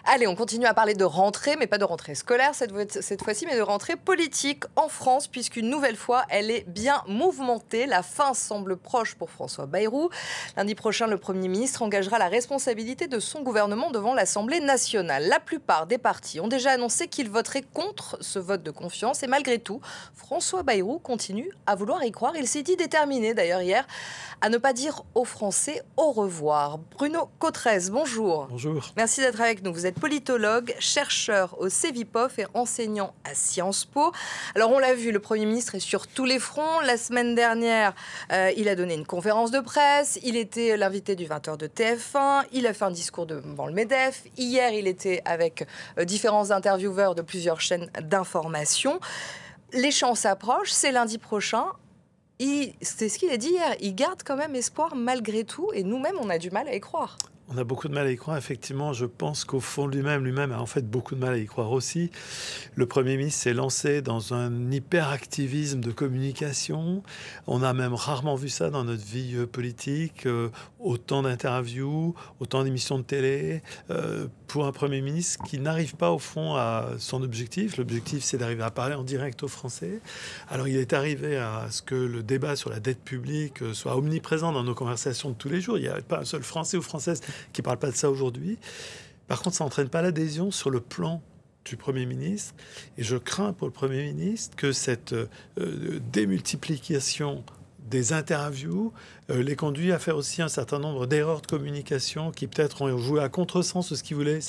Allez, on continue à parler de rentrée, mais pas de rentrée scolaire cette fois-ci, mais de rentrée politique en France, puisqu'une nouvelle fois, elle est bien mouvementée. La fin semble proche pour François Bayrou. Lundi prochain, le Premier ministre engagera la responsabilité de son gouvernement devant l'Assemblée nationale. La plupart des partis ont déjà annoncé qu'ils voteraient contre ce vote de confiance. Et malgré tout, François Bayrou continue à vouloir y croire. Il s'est dit déterminé, d'ailleurs, hier, à ne pas dire aux Français au revoir. Bruno Cottrez, bonjour. Bonjour. Merci d'être avec nous. Vous êtes politologue, chercheur au CEVIPOF et enseignant à Sciences Po. Alors on l'a vu, le Premier ministre est sur tous les fronts. La semaine dernière, il a donné une conférence de presse. Il était l'invité du 20h de TF1. Il a fait un discours devant le MEDEF. Hier, il était avec différents intervieweurs de plusieurs chaînes d'information. L'échéance s'approche, c'est lundi prochain. C'est ce qu'il a dit hier. Il garde quand même espoir malgré tout. Et nous-mêmes, on a du mal à y croire. On a beaucoup de mal à y croire, effectivement. Je pense qu'au fond, lui-même a en fait beaucoup de mal à y croire aussi. Le Premier ministre s'est lancé dans un hyperactivisme de communication. On a même rarement vu ça dans notre vie politique. Autant d'interviews, autant d'émissions de télé. Pour un Premier ministre qui n'arrive pas, au fond, à son objectif. L'objectif, c'est d'arriver à parler en direct aux Français. Alors, il est arrivé à ce que le débat sur la dette publique soit omniprésent dans nos conversations de tous les jours. Il n'y a pas un seul Français ou Française qui ne parle pas de ça aujourd'hui. Par contre, ça n'entraîne pas l'adhésion sur le plan du Premier ministre. Et je crains pour le Premier ministre que cette démultiplication des interviews les conduit à faire aussi un certain nombre d'erreurs de communication qui peut-être ont joué à contresens de ce qu'il voulait.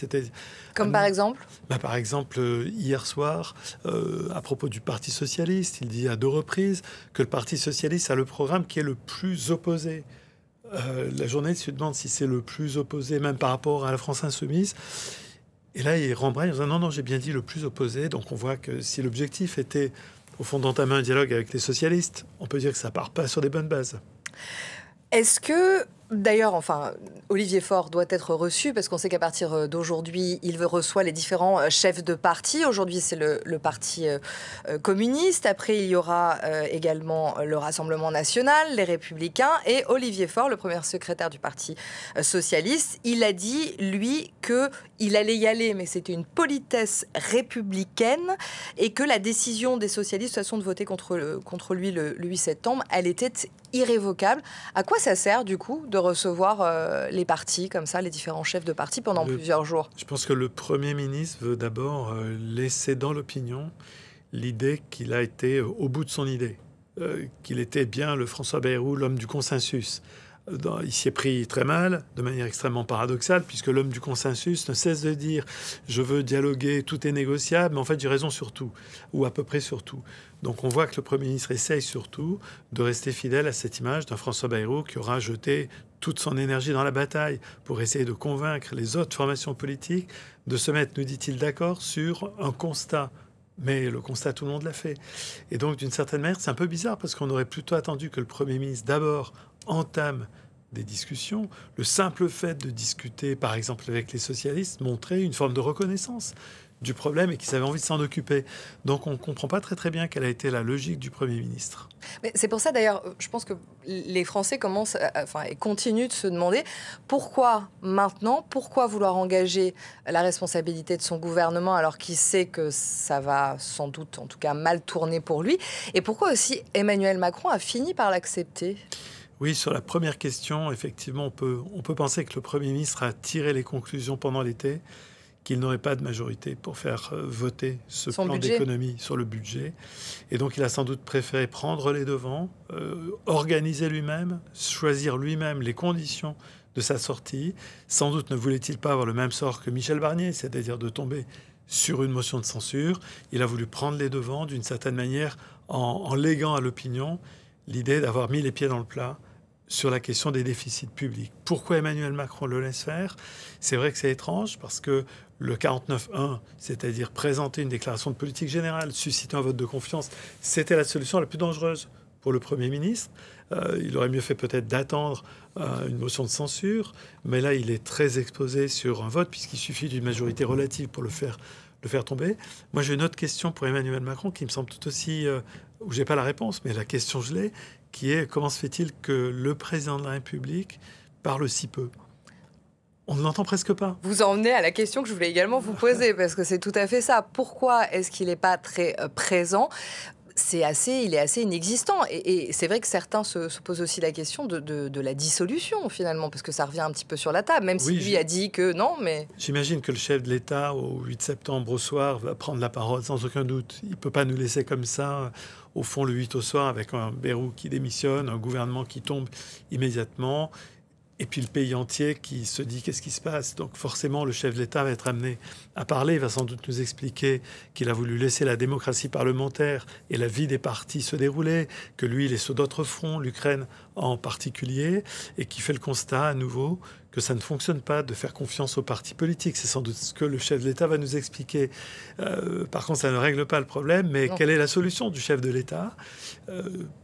Comme par exemple Par exemple, hier soir, à propos du Parti socialiste, il dit à 2 reprises que le Parti socialiste a le programme qui est le plus opposé. La journaliste se demande si c'est le plus opposé, même par rapport à la France insoumise. Et là, il rembraye en disant non, j'ai bien dit le plus opposé. Donc on voit que si l'objectif était, au fond, d'entamer un dialogue avec les socialistes, on peut dire que ça part pas sur des bonnes bases. Est-ce que, d'ailleurs, Olivier Faure doit être reçu parce qu'on sait qu'à partir d'aujourd'hui, il reçoit les différents chefs de parti. Aujourd'hui, c'est le parti communiste. Après, il y aura également le Rassemblement national, les Républicains et Olivier Faure, le premier secrétaire du Parti socialiste. Il a dit, lui, qu'il allait y aller, mais c'était une politesse républicaine et que la décision des socialistes, de toute façon, de voter contre lui le 8 septembre, elle était irrévocable. À quoi ça sert, du coup, de recevoir les partis, comme ça, les différents chefs de parti pendant plusieurs jours? Je pense que le Premier ministre veut d'abord laisser dans l'opinion l'idée qu'il a été au bout de son idée, qu'il était bien le François Bayrou, l'homme du consensus. Il s'y est pris très mal, de manière extrêmement paradoxale, puisque l'homme du consensus ne cesse de dire « je veux dialoguer, tout est négociable », mais en fait j'ai raison sur tout, ou à peu près sur tout. Donc on voit que le Premier ministre essaye surtout de rester fidèle à cette image d'un François Bayrou qui aura jeté toute son énergie dans la bataille pour essayer de convaincre les autres formations politiques de se mettre, nous dit-il, d'accord sur un constat. Mais le constat, tout le monde l'a fait. Et donc, d'une certaine manière, c'est un peu bizarre parce qu'on aurait plutôt attendu que le Premier ministre, d'abord, entame des discussions. Le simple fait de discuter, par exemple, avec les socialistes, montrait une forme de reconnaissance du problème et qu'ils avaient envie de s'en occuper. Donc on ne comprend pas très bien quelle a été la logique du Premier ministre. Mais c'est pour ça d'ailleurs, je pense que les Français commencent, et continuent de se demander pourquoi maintenant, pourquoi vouloir engager la responsabilité de son gouvernement alors qu'il sait que ça va sans doute, en tout cas, mal tourner pour lui, et pourquoi aussi Emmanuel Macron a fini par l'accepter. Oui, sur la première question, effectivement, on peut penser que le Premier ministre a tiré les conclusions pendant l'été qu'il n'aurait pas de majorité pour faire voter ce plan d'économie sur le budget. Et donc, il a sans doute préféré prendre les devants, organiser lui-même, choisir lui-même les conditions de sa sortie. Sans doute ne voulait-il pas avoir le même sort que Michel Barnier, c'est-à-dire de tomber sur une motion de censure. Il a voulu prendre les devants d'une certaine manière en léguant à l'opinion l'idée d'avoir mis les pieds dans le plat sur la question des déficits publics. Pourquoi Emmanuel Macron le laisse faire? C'est vrai que c'est étrange parce que le 49-1, c'est-à-dire présenter une déclaration de politique générale, susciter un vote de confiance, c'était la solution la plus dangereuse pour le Premier ministre. Il aurait mieux fait peut-être d'attendre une motion de censure, mais là, il est très exposé sur un vote puisqu'il suffit d'une majorité relative pour le faire tomber. Moi, j'ai une autre question pour Emmanuel Macron qui me semble tout aussi... où je n'ai pas la réponse, mais la question je l'ai, qui est comment se fait-il que le président de la République parle si peu? On ne l'entend presque pas. Vous en venez à la question que je voulais également vous poser, parce que c'est tout à fait ça. Pourquoi est-ce qu'il n'est pas très présent ? Il est assez inexistant. Et c'est vrai que certains se posent aussi la question de la dissolution, finalement, parce que ça revient un petit peu sur la table, même si lui a dit que non, mais... J'imagine que le chef de l'État, au 8 septembre au soir, va prendre la parole sans aucun doute. Il ne peut pas nous laisser comme ça, au fond, le 8 au soir, avec un Bayrou qui démissionne, un gouvernement qui tombe immédiatement, et puis le pays entier qui se dit qu'est-ce qui se passe. Donc forcément, le chef de l'État va être amené à parler. Il va sans doute nous expliquer qu'il a voulu laisser la démocratie parlementaire et la vie des partis se dérouler, que lui, il est sur d'autres fronts, l'Ukraine en particulier, et qui fait le constat à nouveau que ça ne fonctionne pas de faire confiance aux partis politiques. C'est sans doute ce que le chef de l'État va nous expliquer. Par contre, ça ne règle pas le problème, mais quelle est la solution du chef de l'État ?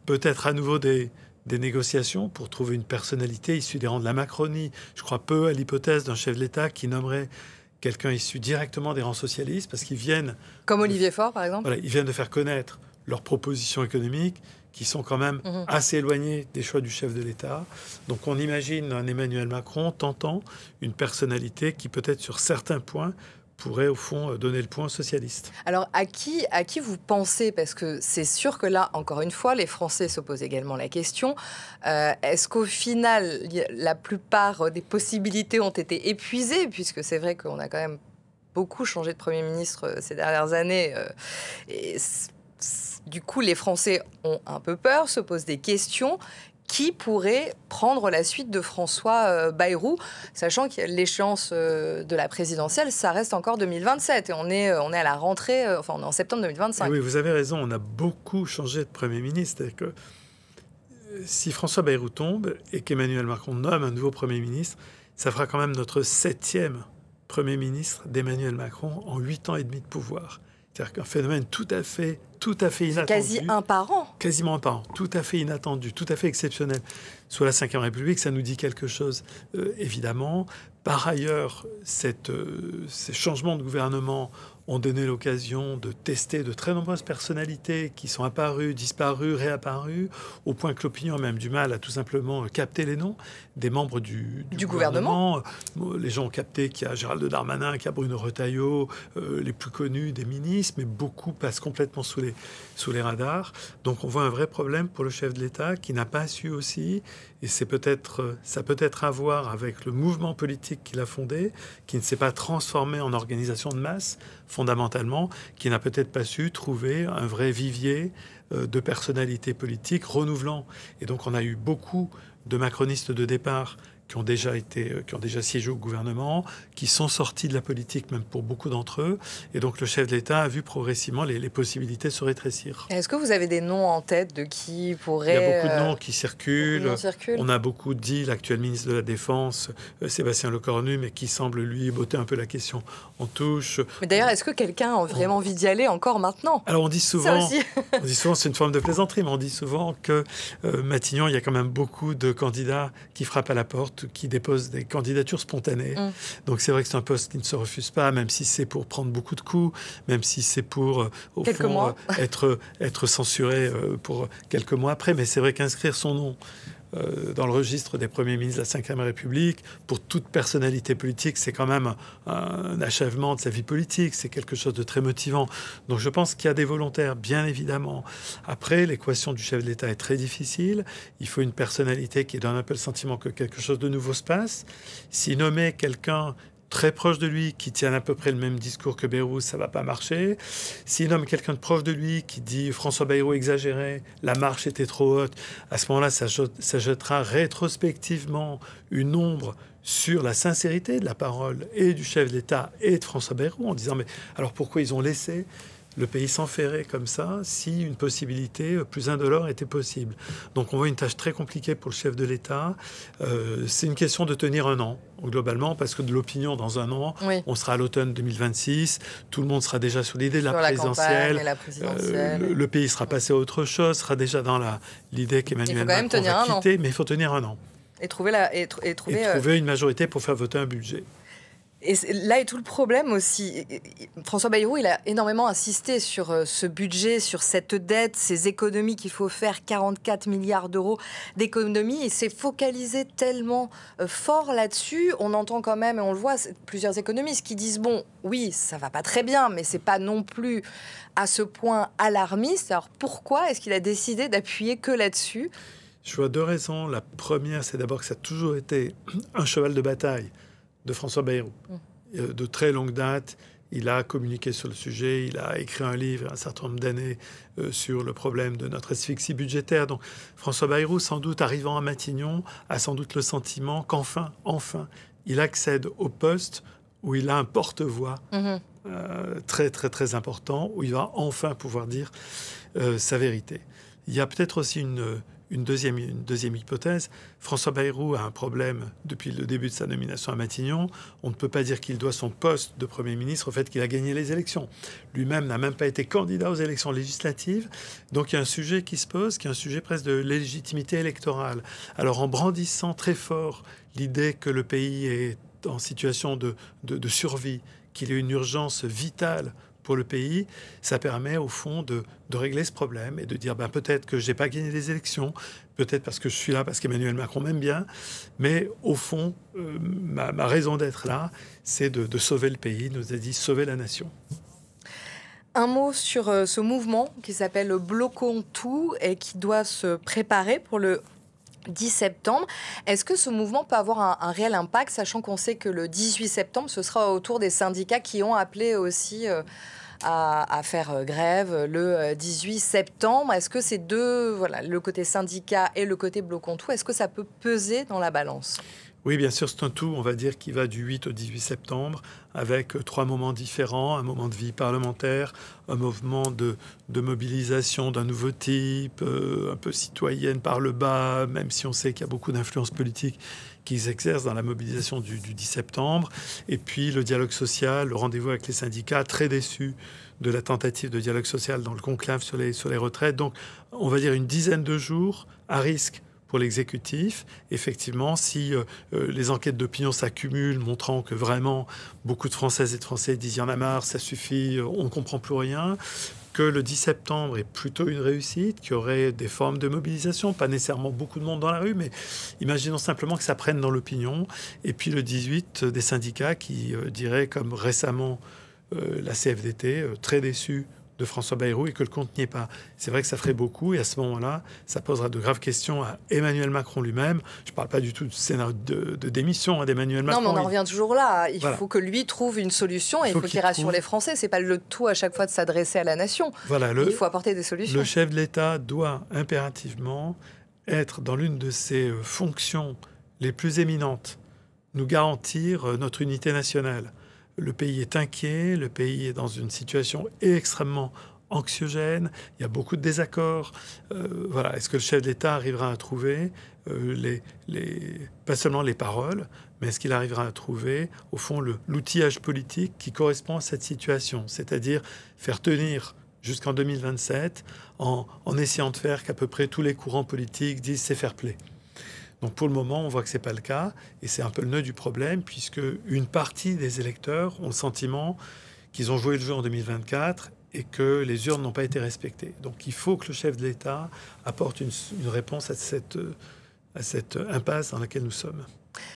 Peut-être à nouveau des négociations pour trouver une personnalité issue des rangs de la Macronie. Je crois peu à l'hypothèse d'un chef de l'État qui nommerait quelqu'un issu directement des rangs socialistes, parce qu'ils viennent... Comme Olivier Faure, par exemple. Voilà, ils viennent de faire connaître leurs propositions économiques, qui sont quand même assez éloignées des choix du chef de l'État. Donc on imagine un Emmanuel Macron tentant une personnalité qui peut-être sur certains points pourrait au fond donner le point aux socialistes. Alors à qui vous pensez, parce que c'est sûr que là, encore une fois, les Français se posent également la question, est-ce qu'au final, la plupart des possibilités ont été épuisées, puisque c'est vrai qu'on a quand même beaucoup changé de Premier ministre ces dernières années, et du coup les Français ont un peu peur, se posent des questions. Qui pourrait prendre la suite de François Bayrou, sachant que l'échéance de la présidentielle, ça reste encore 2027 et on est à la rentrée, on est en septembre 2025. Et oui, vous avez raison, on a beaucoup changé de Premier ministre. C'est-à-dire que si François Bayrou tombe et qu'Emmanuel Macron nomme un nouveau Premier ministre, ça fera quand même notre 7e Premier ministre d'Emmanuel Macron en 8 ans et demi de pouvoir. C'est-à-dire qu'un phénomène tout à fait inattendu. Quasi un par an. Quasiment un par an. Tout à fait inattendu, tout à fait exceptionnel. Sous la Ve République, ça nous dit quelque chose, évidemment. Par ailleurs, ces changements de gouvernement ont donné l'occasion de tester de très nombreuses personnalités qui sont apparues, disparues, réapparues, au point que l'opinion a même du mal à tout simplement capter les noms des membres du gouvernement. Les gens ont capté qu'il y a Gérald Darmanin, qu'il y a Bruno Retailleau, les plus connus des ministres, mais beaucoup passent complètement sous les radars. Donc on voit un vrai problème pour le chef de l'État qui n'a pas su aussi, et ça peut être à voir avec le mouvement politique qu'il a fondé, qui ne s'est pas transformé en organisation de masse, fondamentalement, qui n'a peut-être pas su trouver un vrai vivier de personnalités politiques renouvelant. Et donc on a eu beaucoup de macronistes de départ qui ont déjà siégé au gouvernement, qui sont sortis de la politique, même pour beaucoup d'entre eux. Et donc le chef de l'État a vu progressivement les possibilités se rétrécir. Est-ce que vous avez des noms en tête de qui pourrait... Il y a beaucoup de noms qui circulent. On a beaucoup dit l'actuel ministre de la Défense, Sébastien Lecornu, mais qui semble, lui, botter un peu la question en touche. Mais d'ailleurs, est-ce que quelqu'un a vraiment envie d'y aller encore maintenant ? Alors on dit souvent, c'est une forme de plaisanterie, mais on dit souvent que Matignon, il y a quand même beaucoup de candidats qui frappent à la porte, qui déposent des candidatures spontanées. Donc c'est vrai que c'est un poste qui ne se refuse pas, même si c'est pour prendre beaucoup de coups, même si c'est pour, au fond, être censuré pour quelques mois après. Mais c'est vrai qu'inscrire son nom dans le registre des premiers ministres de la Ve République, pour toute personnalité politique, c'est quand même un achèvement de sa vie politique, c'est quelque chose de très motivant. Donc je pense qu'il y a des volontaires, bien évidemment. Après, l'équation du chef de l'État est très difficile. Il faut une personnalité qui donne un peu le sentiment que quelque chose de nouveau se passe. Si nommer quelqu'un très proche de lui, qui tient à peu près le même discours que Bayrou, ça ne va pas marcher. S'il nomme quelqu'un de proche de lui qui dit François Bayrou exagérait, la marche était trop haute, à ce moment-là, ça jettera rétrospectivement une ombre sur la sincérité de la parole et du chef de l'État et de François Bayrou, en disant mais alors pourquoi ils ont laissé le pays s'enferrer comme ça si une possibilité plus indolore était possible. Donc on voit une tâche très compliquée pour le chef de l'État. C'est une question de tenir un an, globalement, parce que de l'opinion dans un an, on sera à l'automne 2026, tout le monde sera déjà sur l'idée de la présidentielle. Le pays sera passé à autre chose, sera déjà dans l'idée qu'Emmanuel Macron va quitter, mais il faut tenir un an. Et trouver une majorité pour faire voter un budget. Et là est tout le problème aussi. François Bayrou, il a énormément insisté sur ce budget, sur cette dette, ces économies qu'il faut faire, 44 milliards d'euros d'économies. Il s'est focalisé tellement fort là-dessus. On entend quand même, et on le voit, plusieurs économistes qui disent, bon, oui, ça va pas très bien, mais c'est pas non plus à ce point alarmiste. Alors pourquoi est-ce qu'il a décidé d'appuyer que là-dessus ? Je vois deux raisons. La première, c'est d'abord que ça a toujours été un cheval de bataille de François Bayrou. De très longue date, il a communiqué sur le sujet, il a écrit un livre un certain nombre d'années sur le problème de notre asphyxie budgétaire. Donc François Bayrou, sans doute, arrivant à Matignon, a sans doute le sentiment qu'enfin, il accède au poste où il a un porte-voix très, très, très important, où il va enfin pouvoir dire sa vérité. Il y a peut-être aussi une deuxième hypothèse. François Bayrou a un problème depuis le début de sa nomination à Matignon. On ne peut pas dire qu'il doit son poste de Premier ministre au fait qu'il a gagné les élections. Lui-même n'a même pas été candidat aux élections législatives. Donc il y a un sujet qui se pose, qui est un sujet presque de légitimité électorale. Alors en brandissant très fort l'idée que le pays est en situation de survie, qu'il y a une urgence vitale pour le pays, ça permet au fond de régler ce problème et de dire peut-être que je n'ai pas gagné les élections, peut-être parce que je suis là parce qu'Emmanuel Macron m'aime bien, mais au fond, ma raison d'être là, c'est de sauver le pays, nous a dit sauver la nation. Un mot sur ce mouvement qui s'appelle Bloquons tout et qui doit se préparer pour le 10 septembre. Est-ce que ce mouvement peut avoir un réel impact, sachant qu'on sait que le 18 septembre, ce sera au tour des syndicats qui ont appelé aussi à faire grève le 18 septembre. Est-ce que ces deux, le côté syndicat et le côté bloquons tout, est-ce que ça peut peser dans la balance ? Oui, bien sûr, c'est un tout, on va dire, qui va du 8 au 18 septembre, avec 3 moments différents, un moment de vie parlementaire, un mouvement de mobilisation d'un nouveau type, un peu citoyenne par le bas, même si on sait qu'il y a beaucoup d'influences politiques qui s'exercent dans la mobilisation du 10 septembre, et puis le dialogue social, le rendez-vous avec les syndicats, très déçus de la tentative de dialogue social dans le conclave sur les retraites. Donc, on va dire une dizaine de jours à risque pour l'exécutif. Effectivement, si les enquêtes d'opinion s'accumulent, montrant que vraiment beaucoup de Françaises et de Français disent « il y en a marre, ça suffit, on ne comprend plus rien », que le 10 septembre est plutôt une réussite, qu'il y aurait des formes de mobilisation, pas nécessairement beaucoup de monde dans la rue, mais imaginons simplement que ça prenne dans l'opinion. Et puis le 18, des syndicats qui diraient, comme récemment la CFDT, très déçus de François Bayrou et que le compte n'y est pas. C'est vrai que ça ferait beaucoup et à ce moment-là, ça posera de graves questions à Emmanuel Macron lui-même. Je ne parle pas du tout du scénario de démission d'Emmanuel Macron. Non, mais on en revient toujours là. Il faut que lui trouve une solution et il faut qu'il rassure les Français. Ce n'est pas le tout à chaque fois de s'adresser à la nation. Il faut apporter des solutions. Le chef de l'État doit impérativement être dans l'une de ses fonctions les plus éminentes, nous garantir notre unité nationale. Le pays est inquiet, le pays est dans une situation extrêmement anxiogène, il y a beaucoup de désaccords. Est-ce que le chef d'État arrivera à trouver pas seulement les paroles, mais est-ce qu'il arrivera à trouver, au fond, l'outillage politique qui correspond à cette situation, c'est-à-dire faire tenir jusqu'en 2027 en essayant de faire qu'à peu près tous les courants politiques disent c'est fair play. Donc pour le moment, on voit que ce n'est pas le cas, et c'est un peu le nœud du problème, puisque une partie des électeurs ont le sentiment qu'ils ont joué le jeu en 2024 et que les urnes n'ont pas été respectées. Donc il faut que le chef de l'État apporte une réponse à cette impasse dans laquelle nous sommes.